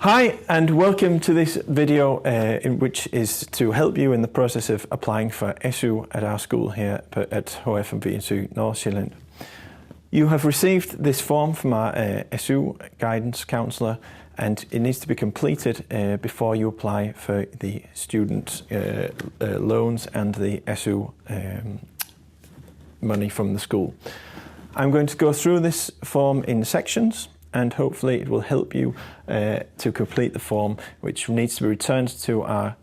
Hi and welcome to this video which is to help you in the process of applying for SU at our school here at HFMV Nordsjælland. You have received this form from our SU guidance counsellor, and it needs to be completed before you apply for the student loans and the SU money from the school. I'm going to go through this form in sections, and hopefully it will help you to complete the form, which needs to be returned to our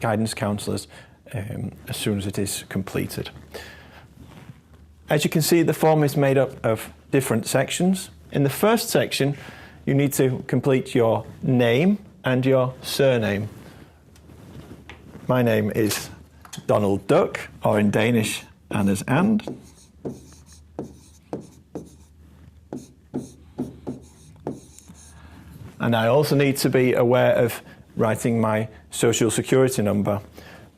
guidance counsellors as soon as it is completed. As you can see, the form is made up of different sections. In the first section, you need to complete your name and your surname. My name is Donald Duck, or in Danish, Anders And. And I also need to be aware of writing my social security number.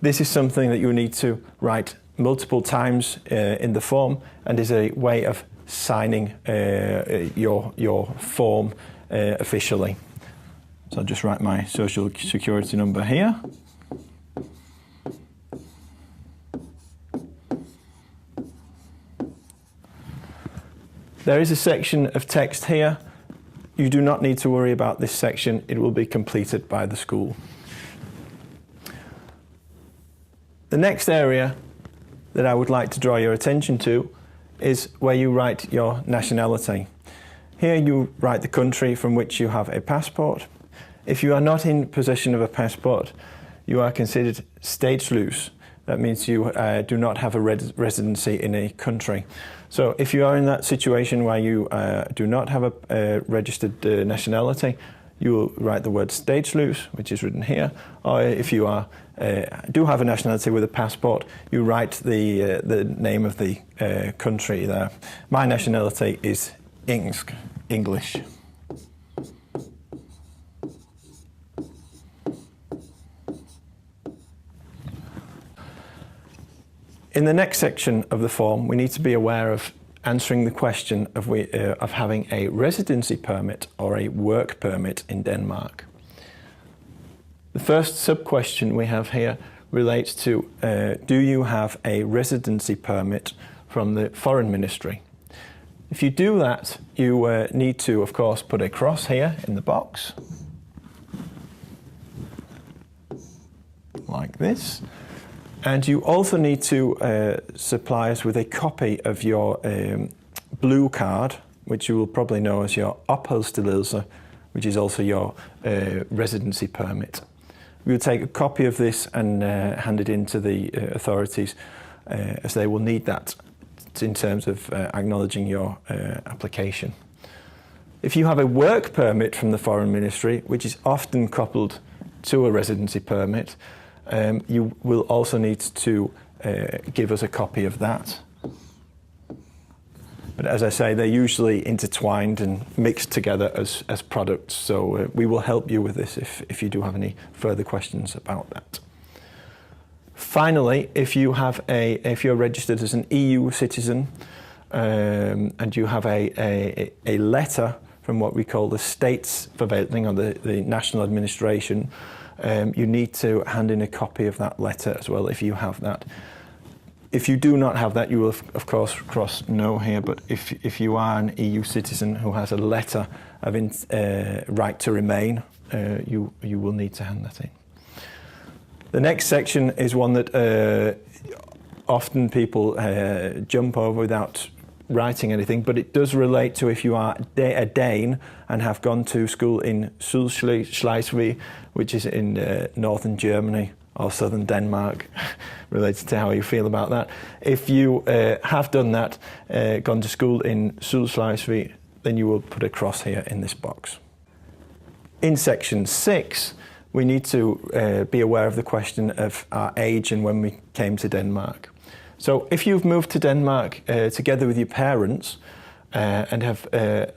This is something that you need to write multiple times in the form, and is a way of signing your form officially. So I'll just write my social security number here. There is a section of text here. You do not need to worry about this section. It will be completed by the school. The next area that I would like to draw your attention to is where you write your nationality. Here you write the country from which you have a passport. If you are not in possession of a passport, you are considered statsløs. That means you do not have a residency in a country. So if you are in that situation where you do not have a registered nationality, you will write the word statsløs, which is written here. Or if you do have a nationality with a passport, you write the name of the country there. My nationality is English. In the next section of the form, we need to be aware of answering the question of having a residency permit or a work permit in Denmark. The first sub-question we have here relates to, do you have a residency permit from the Foreign Ministry? If you do that, you need to, of course, put a cross here in the box, like this. And you also need to supply us with a copy of your blue card, which you will probably know as your opholdstilladelse, which is also your residency permit. We'll take a copy of this and hand it in to the authorities, as they will need that in terms of acknowledging your application. If you have a work permit from the Foreign Ministry, which is often coupled to a residency permit, you will also need to give us a copy of that. But as I say, they're usually intertwined and mixed together as products, so we will help you with this if you do have any further questions about that. Finally, if you're registered as an EU citizen and you have a letter from what we call the Statsforvaltning, or the national administration, you need to hand in a copy of that letter as well if you have that. If you do not have that, you will of course cross no here, but if you are an EU citizen who has a letter of right to remain, you will need to hand that in. The next section is one that often people jump over without writing anything, but it does relate to if you are a Dane and have gone to school in Sydslesvig, which is in northern Germany or southern Denmark, related to how you feel about that. If you have done that, gone to school in Sydslesvig, then you will put a cross here in this box. In section 6, we need to be aware of the question of our age and when we came to Denmark. So if you've moved to Denmark together with your parents and have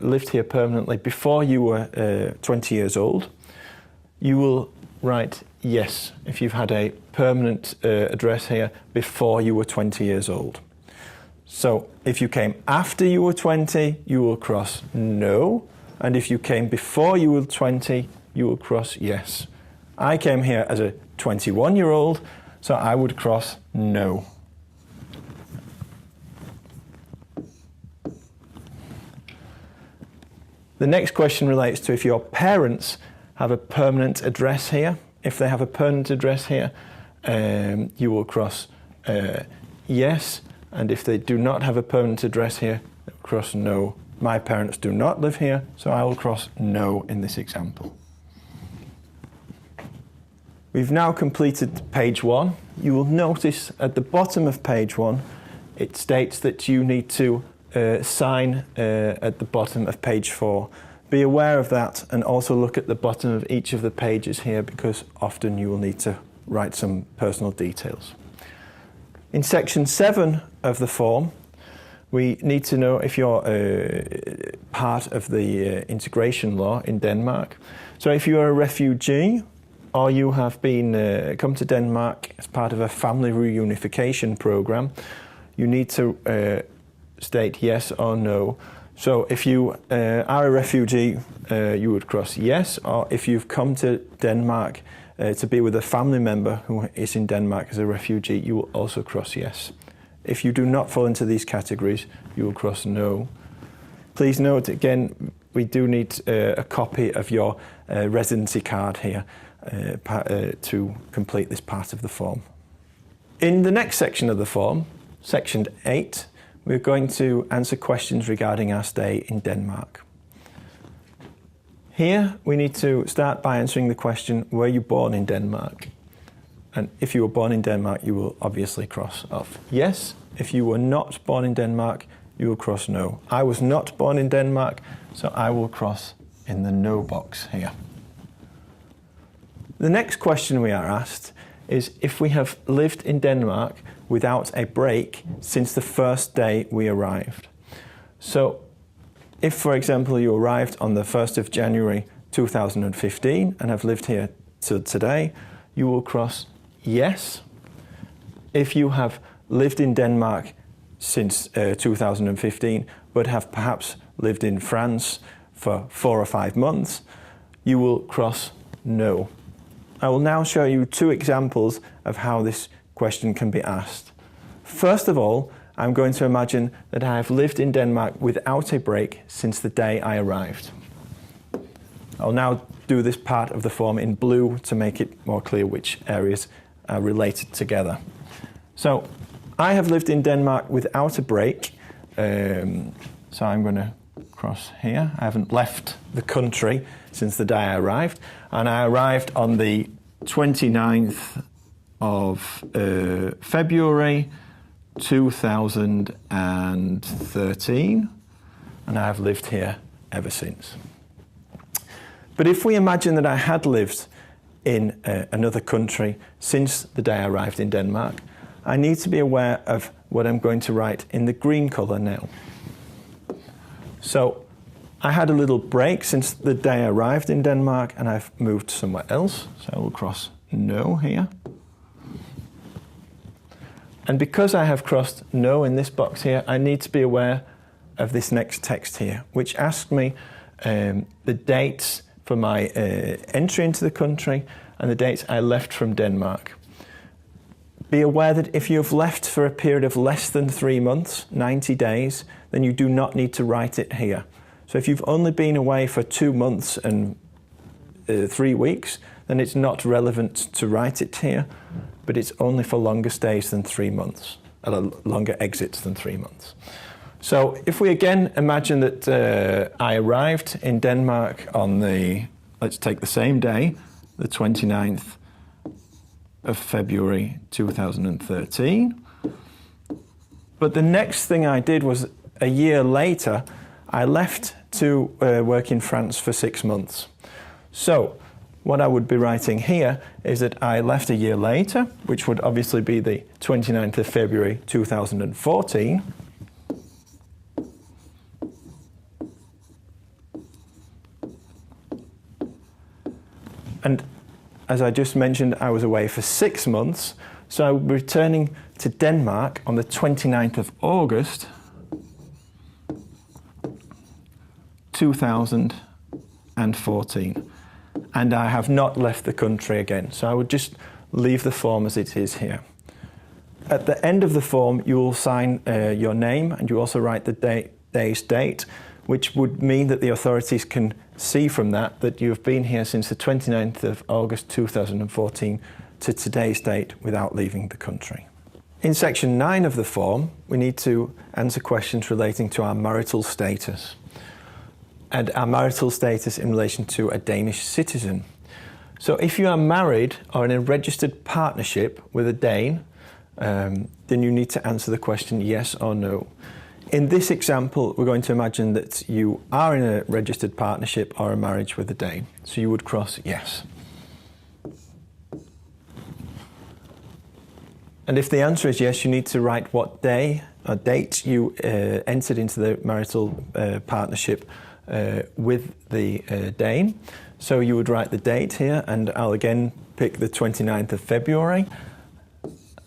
lived here permanently before you were 20 years old, you will write yes if you've had a permanent address here before you were 20 years old. So if you came after you were 20, you will cross no, and if you came before you were 20, you will cross yes. I came here as a 21-year-old, so I would cross no. The next question relates to if your parents have a permanent address here. If they have a permanent address here, you will cross yes, and if they do not have a permanent address here, cross no. My parents do not live here, so I will cross no in this example. We've now completed page 1. You will notice at the bottom of page 1, it states that you need to sign at the bottom of page 4. Be aware of that, and also look at the bottom of each of the pages here, because often you will need to write some personal details. In section 7 of the form, we need to know if you're part of the integration law in Denmark. So if you are a refugee, or you have been come to Denmark as part of a family reunification program, you need to state yes or no. So if you are a refugee, you would cross yes, or if you've come to Denmark to be with a family member who is in Denmark as a refugee, you will also cross yes. If you do not fall into these categories, you will cross no. Please note again, we do need a copy of your residency card here to complete this part of the form. In the next section of the form, section 8, we're going to answer questions regarding our stay in Denmark. Here we need to start by answering the question, were you born in Denmark? And if you were born in Denmark, you will obviously cross off yes. If you were not born in Denmark, you will cross no. I was not born in Denmark, so I will cross in the no box here. The next question we are asked is if we have lived in Denmark without a break since the first day we arrived. So if, for example, you arrived on the 1st of January 2015 and have lived here till today, you will cross yes. If you have lived in Denmark since 2015 but have perhaps lived in France for 4 or 5 months, you will cross no. I will now show you 2 examples of how this question can be asked. First of all, I'm going to imagine that I have lived in Denmark without a break since the day I arrived. I'll now do this part of the form in blue to make it more clear which areas are related together. So, I have lived in Denmark without a break, so I'm going to cross here. I haven't left the country since the day I arrived, and I arrived on the 29th of February 2013, and I have lived here ever since. But if we imagine that I had lived in another country since the day I arrived in Denmark, I need to be aware of what I'm going to write in the green colour now. So I had a little break since the day I arrived in Denmark, and I've moved somewhere else, so I will cross no here. And because I have crossed no in this box here, I need to be aware of this next text here, which asks me the dates for my entry into the country and the dates I left from Denmark. Be aware that if you have left for a period of less than 3 months, 90 days, then you do not need to write it here. So if you've only been away for 2 months and 3 weeks, then it's not relevant to write it here, but it's only for longer stays than 3 months, longer exits than 3 months. So if we again imagine that I arrived in Denmark on the, let's take the same day, the 29th of February 2013. But the next thing I did was a year later, I left to work in France for 6 months. So what I would be writing here is that I left a year later, which would obviously be the 29th of February 2014. And as I just mentioned, I was away for 6 months, so I will be returning to Denmark on the 29th of August 2014. and I have not left the country again. So I would just leave the form as it is here. At the end of the form, you will sign your name, and you also write the day's date, which would mean that the authorities can see from that you have been here since the 29th of August 2014 to today's date without leaving the country. In section 9 of the form, we need to answer questions relating to our marital status and our marital status in relation to a Danish citizen. So if you are married or in a registered partnership with a Dane, then you need to answer the question yes or no. In this example, we're going to imagine that you are in a registered partnership or a marriage with a Dane. So you would cross yes. And if the answer is yes, you need to write what day or date you entered into the marital partnership with the Dane. So you would write the date here, and I'll again pick the 29th of February.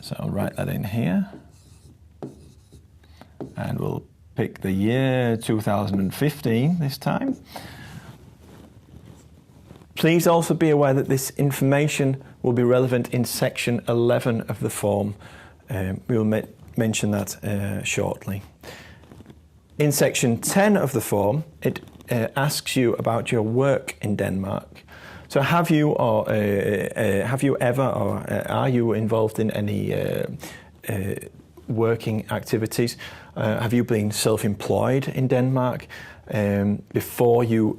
So I'll write that in here. And we'll pick the year 2015 this time. Please also be aware that this information will be relevant in section 11 of the form. We will mention that shortly. In section 10 of the form, it asks you about your work in Denmark. So have you ever or are you involved in any working activities? Have you been self-employed in Denmark before you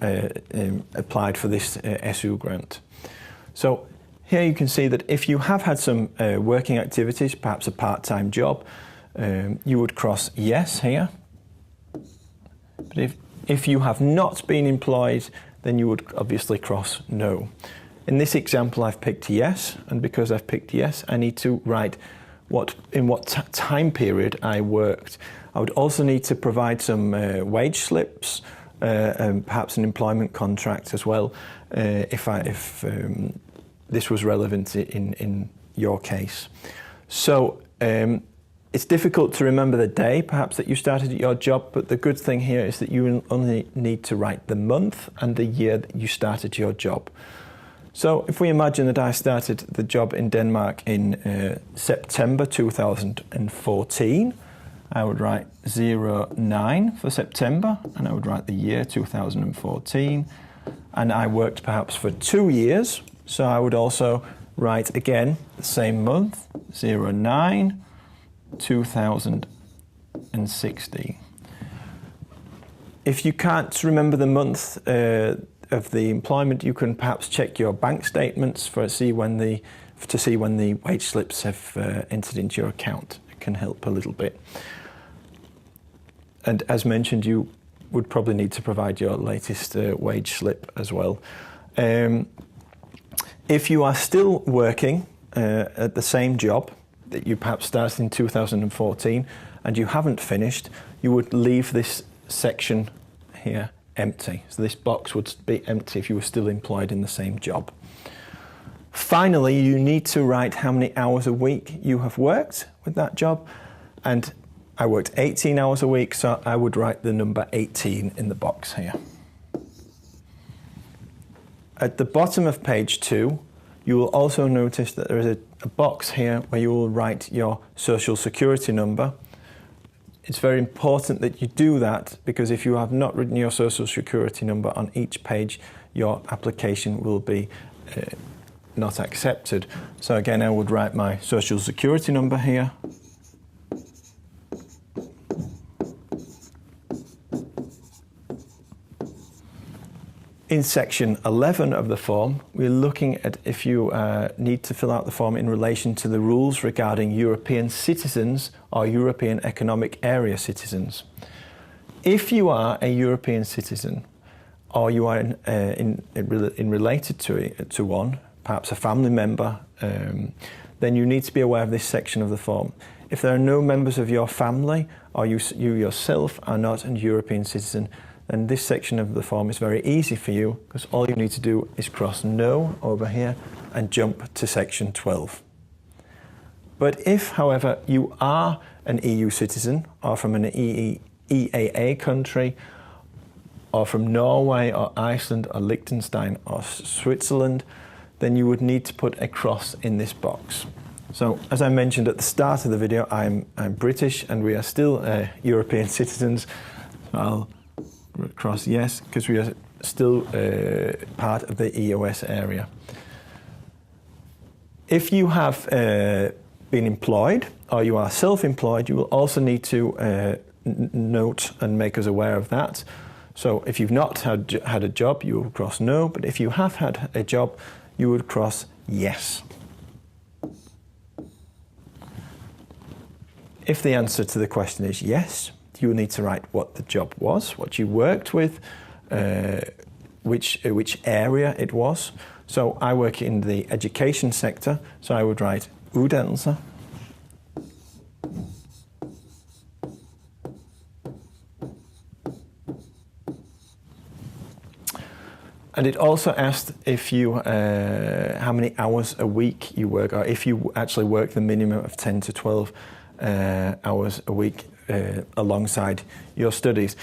applied for this SU grant? So here you can see that if you have had some working activities, perhaps a part-time job, you would cross yes here. But if you have not been employed, then you would obviously cross no. In this example, I've picked yes, and because I've picked yes, I need to write in what time period I worked. I would also need to provide some wage slips, and perhaps an employment contract as well, if this was relevant in your case. So it's difficult to remember the day, perhaps, that you started your job, but the good thing here is that you only need to write the month and the year that you started your job. So if we imagine that I started the job in Denmark in September 2014, I would write 09 for September, and I would write the year 2014. And I worked perhaps for 2 years, so I would also write again the same month, 09 2016. If you can't remember the month of the employment, you can perhaps check your bank statements to see when the wage slips have entered into your account. It can help a little bit. And as mentioned, you would probably need to provide your latest wage slip as well. If you are still working at the same job that you perhaps started in 2014 and you haven't finished, you would leave this section here empty. So this box would be empty if you were still employed in the same job. Finally, you need to write how many hours a week you have worked with that job. And I worked 18 hours a week, so I would write the number 18 in the box here. At the bottom of page 2, you will also notice that there is a box here where you will write your social security number. It's very important that you do that, because if you have not written your social security number on each page, your application will be not accepted. So again, I would write my social security number here. In section 11 of the form, we're looking at if you need to fill out the form in relation to the rules regarding European citizens or European Economic Area citizens. If you are a European citizen, or you are related to one, perhaps a family member, then you need to be aware of this section of the form. If there are no members of your family, or you yourself are not a European citizen, then this section of the form is very easy for you, because all you need to do is cross no over here and jump to section 12. But if, however, you are an EU citizen or from an EAA country, or from Norway or Iceland or Liechtenstein or Switzerland, then you would need to put a cross in this box. So, as I mentioned at the start of the video, I'm British and we are still European citizens. So I'll cross yes, because we are still part of the EOS area. If you have been employed or you are self-employed, you will also need to note and make us aware of that. So if you've not had a job, you will cross no, but if you have had a job, you would cross yes. If the answer to the question is yes, you will need to write what the job was, what you worked with, which area it was. So I work in the education sector, so I would write uddannelse. And it also asked if you, how many hours a week you work, or if you actually work the minimum of 10 to 12 hours a week alongside your studies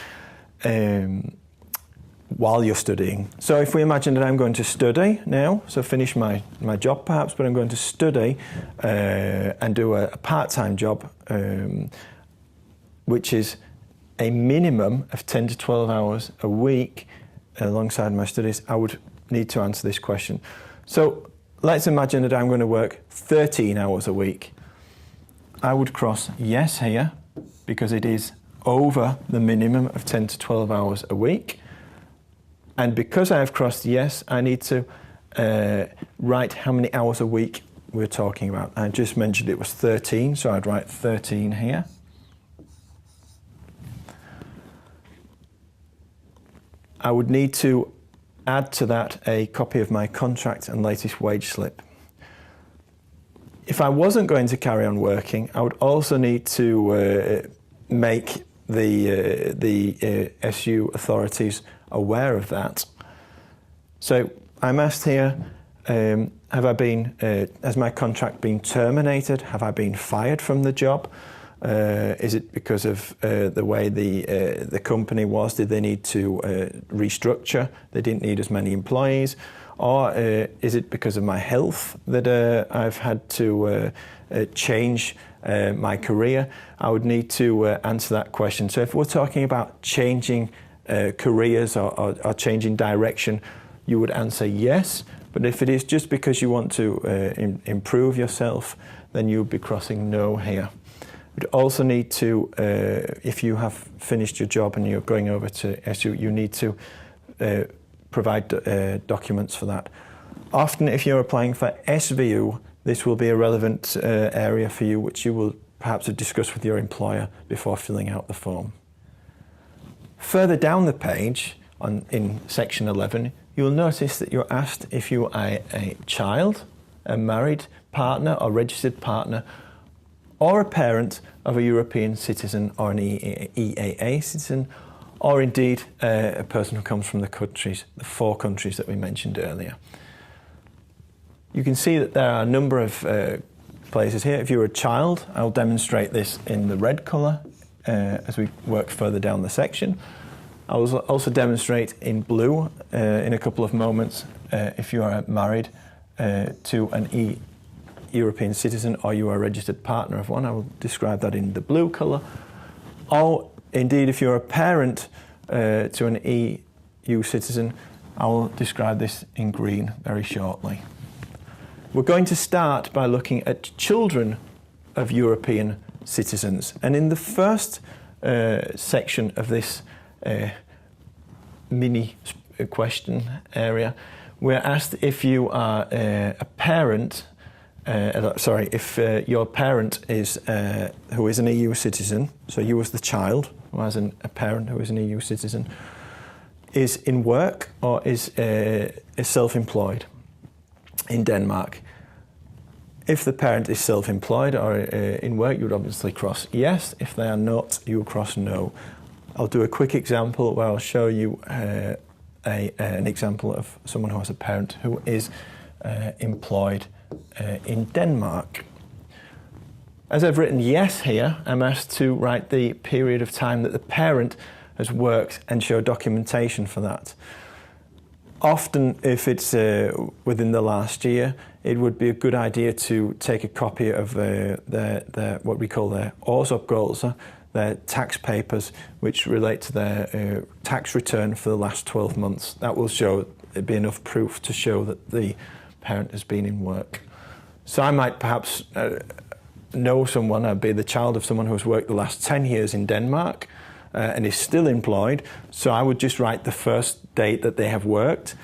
while you're studying. So if we imagine that I'm going to study now, so finish my job perhaps, but I'm going to study and do a part-time job, which is a minimum of 10 to 12 hours a week alongside my studies, I would need to answer this question. So let's imagine that I'm going to work 13 hours a week. I would cross yes here because it is over the minimum of 10 to 12 hours a week. And because I have crossed yes, I need to write how many hours a week we're talking about. I just mentioned it was 13, so I'd write 13 here. I would need to add to that a copy of my contract and latest wage slip. If I wasn't going to carry on working, I would also need to make the SU authorities aware of that. So I'm asked here, has my contract been terminated? Have I been fired from the job? Is it because of the way the company was? Did they need to restructure? They didn't need as many employees? Or is it because of my health that I've had to change my career? I would need to answer that question. So if we're talking about changing careers or changing direction, you would answer yes. But if it is just because you want to improve yourself, then you would be crossing no here. You'd also need to, if you have finished your job and you're going over to SU, you need to provide documents for that. Often if you're applying for SVU, this will be a relevant area for you, which you will perhaps have discussed with your employer before filling out the form. Further down the page, in section 11, you will notice that you're asked if you are a child, a married partner or registered partner, or a parent of a European citizen or an EAA citizen, or indeed a person who comes from the 4 countries that we mentioned earlier. You can see that there are a number of places here. If you're a child, I'll demonstrate this in the red colour as we work further down the section. I will also demonstrate in blue in a couple of moments if you are married to an European citizen or you are a registered partner of one. I will describe that in the blue colour. Or indeed, if you're a parent to an EU citizen, I will describe this in green very shortly. We're going to start by looking at children of European citizens. And in the first section of this mini question area, we're asked if you are a parent, if your parent is who is an EU citizen, so you as the child who has a parent who is an EU citizen, is in work or is self-employed in Denmark. If the parent is self-employed or in work, you would obviously cross yes. If they are not, you will cross no. I'll do a quick example where I'll show you an example of someone who has a parent who is employed in Denmark. As I've written yes here, I'm asked to write the period of time that the parent has worked and show documentation for that. Often, if it's within the last year, it would be a good idea to take a copy of their what we call their årsopgørelse, their tax papers, which relate to their tax return for the last 12 months. That will show, it'd be enough proof to show that the parent has been in work. So I might perhaps know someone, I'd be the child of someone who's worked the last 10 years in Denmark and is still employed. So I would just write the first date that they have worked.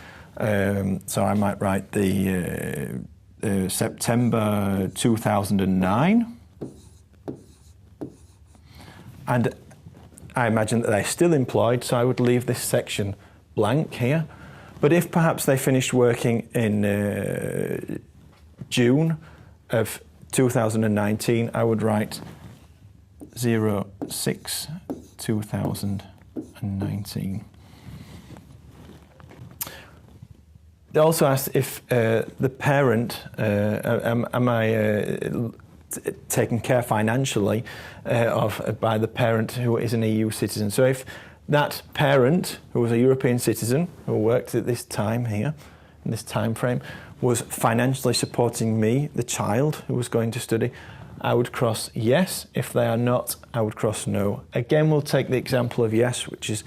So I might write the September 2009. And I imagine that they're still employed, so I would leave this section blank here. But if perhaps they finished working in June of 2019, I would write 06/2019. They also asked if the parent, am I taken care financially of by the parent who is an EU citizen. So if that parent, who was a European citizen, who worked at this time here, in this time frame, was financially supporting me, the child who was going to study, I would cross yes. If they are not, I would cross no. Again, we'll take the example of yes, which is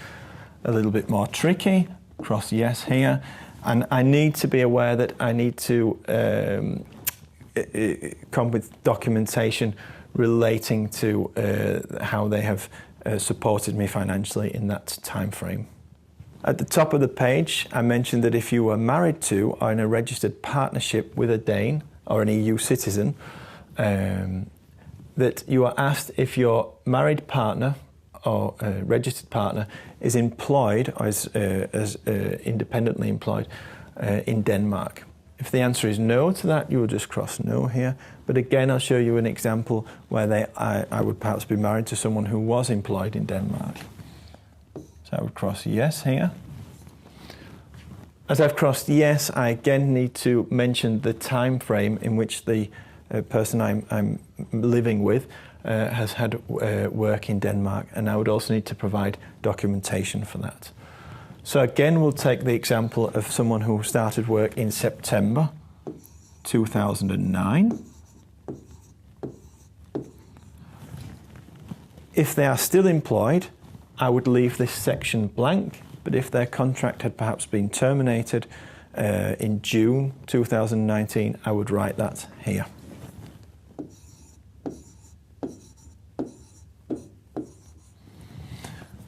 a little bit more tricky. Cross yes here. And I need to be aware that I need to come with documentation relating to how they have supported me financially in that time frame. At the top of the page, I mentioned that if you were married to or in a registered partnership with a Dane or an EU citizen, that you are asked if your married partner or registered partner is employed or is independently employed in Denmark. If the answer is no to that, you will just cross no here. But again, I'll show you an example where I would perhaps be married to someone who was employed in Denmark. So I would cross yes here. As I've crossed yes, I again need to mention the time frame in which the person I'm living with has had work in Denmark, and I would also need to provide documentation for that. So again, we'll take the example of someone who started work in September 2009. If they are still employed, I would leave this section blank, but if their contract had perhaps been terminated in June 2019, I would write that here.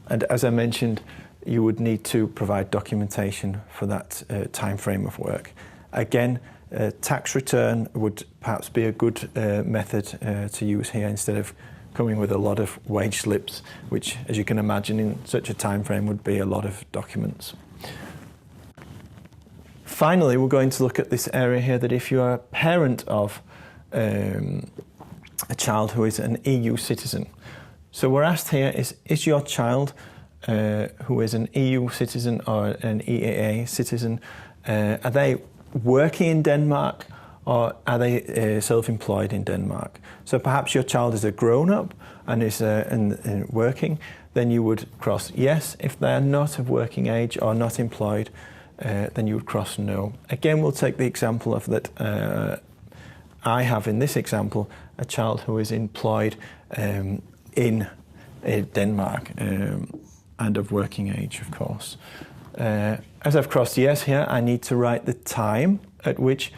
And as I mentioned, you would need to provide documentation for that time frame of work. Again, tax return would perhaps be a good method to use here instead of coming with a lot of wage slips, which, as you can imagine, in such a time frame would be a lot of documents. Finally, we're going to look at this area here that if you are a parent of a child who is an EU citizen. So we're asked here, is your child who is an EU citizen or an EEA citizen, are they working in Denmark or are they self-employed in Denmark? So perhaps your child is a grown-up and is working, then you would cross yes. If they are not of working age or not employed, then you would cross no. Again, we'll take the example of that I have in this example a child who is employed in Denmark and of working age, of course. As I've crossed yes here, I need to write the time at which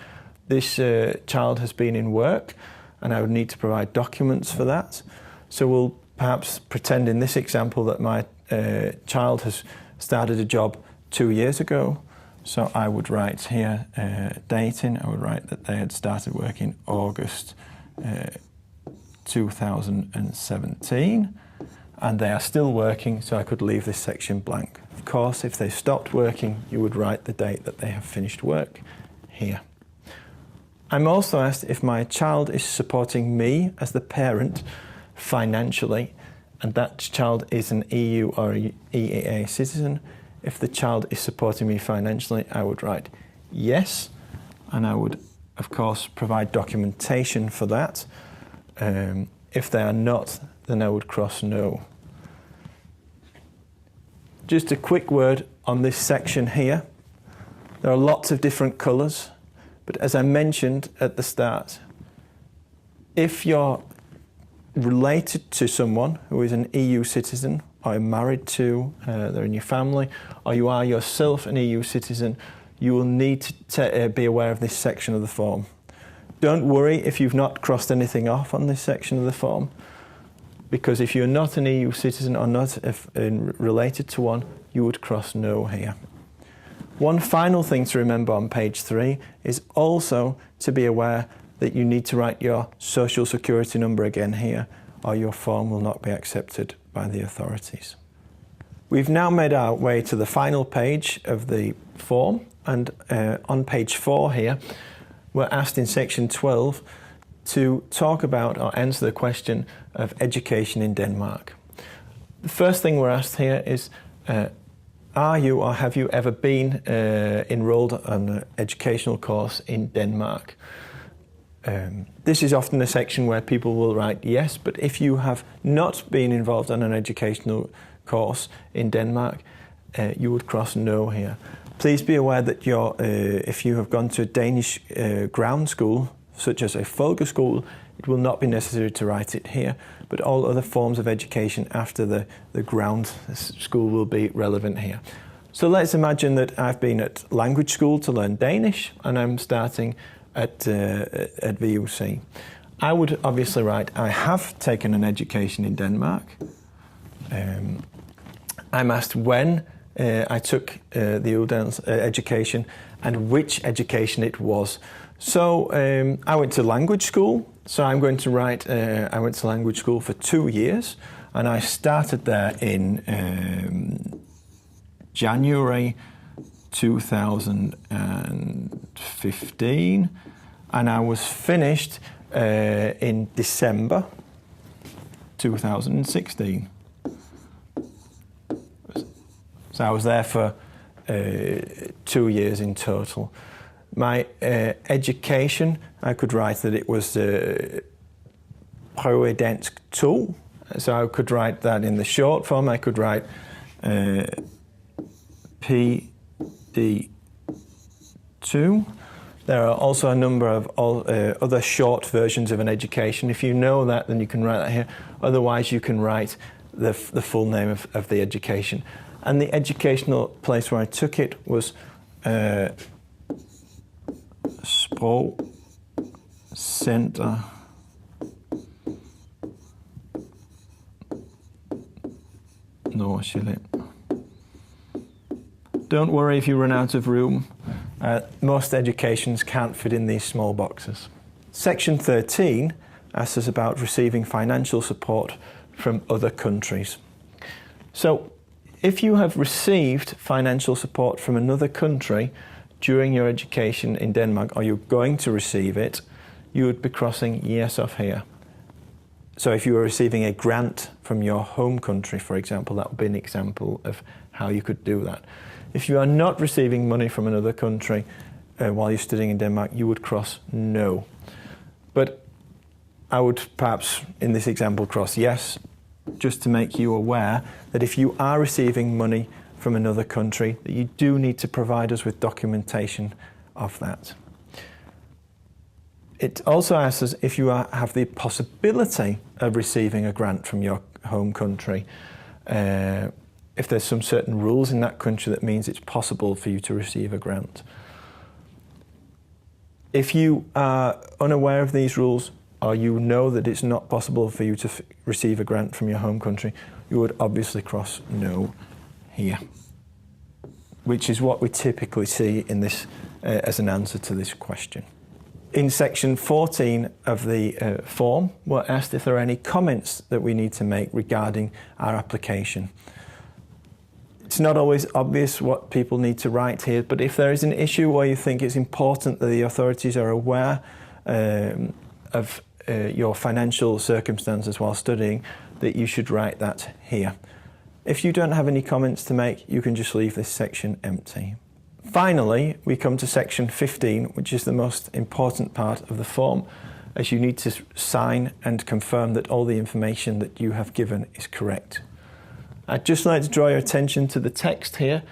this child has been in work, and I would need to provide documents for that. So we'll perhaps pretend in this example that my child has started a job 2 years ago. So I would write here dating. I would write that they had started work in August 2017, and they are still working, so I could leave this section blank. Of course, if they stopped working, you would write the date that they have finished work here. I'm also asked if my child is supporting me as the parent financially, and that child is an EU or EEA citizen. If the child is supporting me financially, I would write yes, and I would, of course, provide documentation for that. If they are not, then I would cross no. Just a quick word on this section here. There are lots of different colours, but as I mentioned at the start, if you're related to someone who is an EU citizen, or married to, they're in your family, or you are yourself an EU citizen, you will need to be aware of this section of the form. Don't worry if you've not crossed anything off on this section of the form, because if you're not an EU citizen or not related to one, you would cross no here. One final thing to remember on page 3 is also to be aware that you need to write your social security number again here, or your form will not be accepted by the authorities. We've now made our way to the final page of the form, and on page 4 here, we're asked in section 12 to talk about or answer the question of education in Denmark. The first thing we're asked here is, are you or have you ever been enrolled on an educational course in Denmark? This is often a section where people will write yes, but if you have not been involved in an educational course in Denmark, you would cross no here. Please be aware that if you have gone to a Danish ground school, such as a folkeskole, it will not be necessary to write it here, but all other forms of education after the ground school will be relevant here. So let's imagine that I've been at language school to learn Danish, and I'm starting at VUC. I would obviously write, I have taken an education in Denmark. I'm asked when I took the Uddannelse education and which education it was. So I went to language school, so I'm going to write, I went to language school for 2 years, and I started there in January 2015, and I was finished in December 2016. So I was there for 2 years in total. My education, I could write that it was Prøve Dansk 2, so I could write that in the short form. I could write PD2. There are also a number of other short versions of an education. If you know that, then you can write that here. Otherwise, you can write the full name of the education. And the educational place where I took it was Sprogcenter Nordsjælland. Don't worry if you run out of room. Most educations can't fit in these small boxes. Section 13 asks us about receiving financial support from other countries. So, if you have received financial support from another country during your education in Denmark, or you're going to receive it, you would be crossing yes off here. So if you were receiving a grant from your home country, for example, that would be an example of how you could do that. If you are not receiving money from another country while you're studying in Denmark, you would cross no. But I would perhaps, in this example, cross yes, just to make you aware that if you are receiving money from another country, that you do need to provide us with documentation of that. It also asks us if you have the possibility of receiving a grant from your home country. If there's some certain rules in that country that means it's possible for you to receive a grant. If you are unaware of these rules, or you know that it's not possible for you to receive a grant from your home country, you would obviously cross no here, which is what we typically see in this as an answer to this question. In section 14 of the form, we're asked if there are any comments that we need to make regarding our application. It's not always obvious what people need to write here, but if there is an issue where you think it's important that the authorities are aware of your financial circumstances while studying, that you should write that here. If you don't have any comments to make, you can just leave this section empty. Finally, we come to section 15, which is the most important part of the form, as you need to sign and confirm that all the information that you have given is correct. I'd just like to draw your attention to the text here,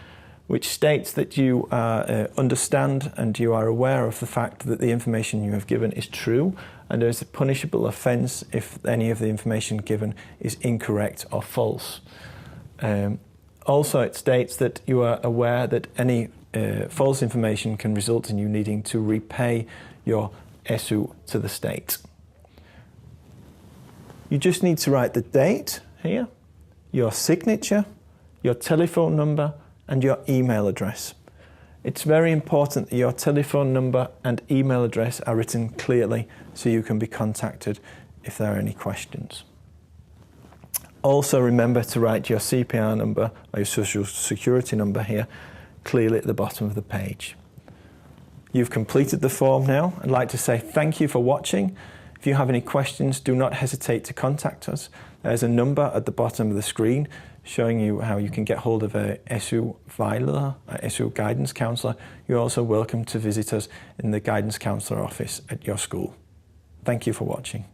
which states that you understand and you are aware of the fact that the information you have given is true, and there is a punishable offence if any of the information given is incorrect or false. Also, it states that you are aware that any false information can result in you needing to repay your ESU to the state. You just need to write the date here, your signature, your telephone number, and your email address. It's very important that your telephone number and email address are written clearly so you can be contacted if there are any questions. Also remember to write your CPR number or your social security number here clearly at the bottom of the page. You've completed the form now. I'd like to say thank you for watching. If you have any questions, do not hesitate to contact us. There's a number at the bottom of the screen showing you how you can get hold of a ESU veiler, a ESU guidance counsellor. You're also welcome to visit us in the guidance counsellor office at your school. Thank you for watching.